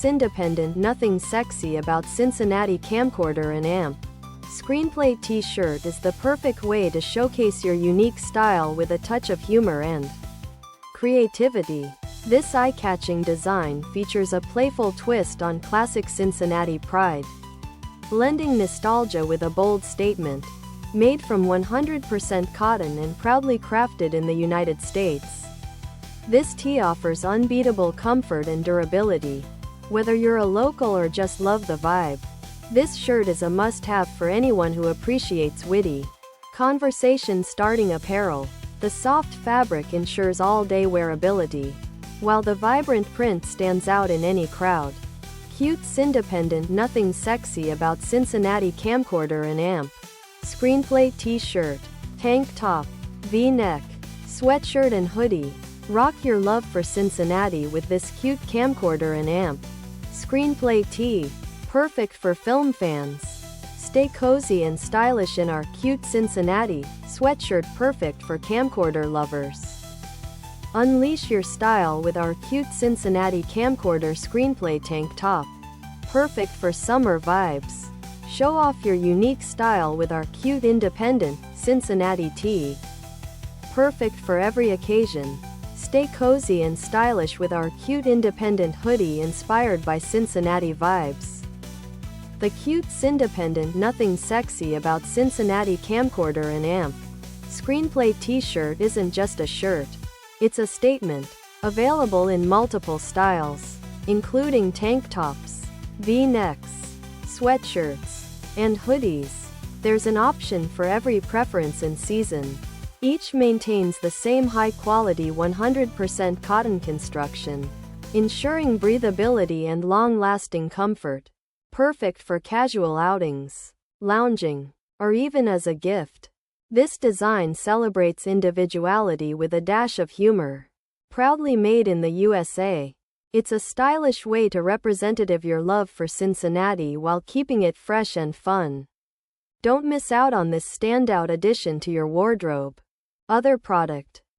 Cindependent Nothing Sexy About Cincinnati Camcorder and Amp. Screenplay t-shirt is the perfect way to showcase your unique style with a touch of humor and creativity. This eye-catching design features a playful twist on classic Cincinnati pride, blending nostalgia with a bold statement. Made from 100% cotton and proudly crafted in the United States, this tee offers unbeatable comfort and durability. Whether you're a local or just love the vibe, this shirt is a must-have for anyone who appreciates witty, conversation-starting apparel. The soft fabric ensures all-day wearability, while the vibrant print stands out in any crowd. Cute Cindependent Nothing Sexy About Cincinnati Camcorder and Amp. Screenplay t-shirt, tank top, V-neck, sweatshirt and hoodie. Rock your love for Cincinnati with this cute camcorder and amp. Screenplay tee, perfect for film fans. Stay cozy and stylish in our cute Cincinnati sweatshirt, perfect for camcorder lovers. Unleash your style with our cute Cincinnati camcorder screenplay tank top, perfect for summer vibes. Show off your unique style with our cute independent Cincinnati tee, perfect for every occasion. Stay cozy and stylish with our cute independent hoodie inspired by Cincinnati vibes. The cute Cindependent Nothing Sexy About Cincinnati Camcorder and Amp. Screenplay t-shirt isn't just a shirt, it's a statement. Available in multiple styles, including tank tops, V-necks, sweatshirts, and hoodies. There's an option for every preference and season. Each maintains the same high-quality 100% cotton construction, ensuring breathability and long-lasting comfort. Perfect for casual outings, lounging, or even as a gift. This design celebrates individuality with a dash of humor. Proudly made in the USA, it's a stylish way to represent your love for Cincinnati while keeping it fresh and fun. Don't miss out on this standout addition to your wardrobe. Other product.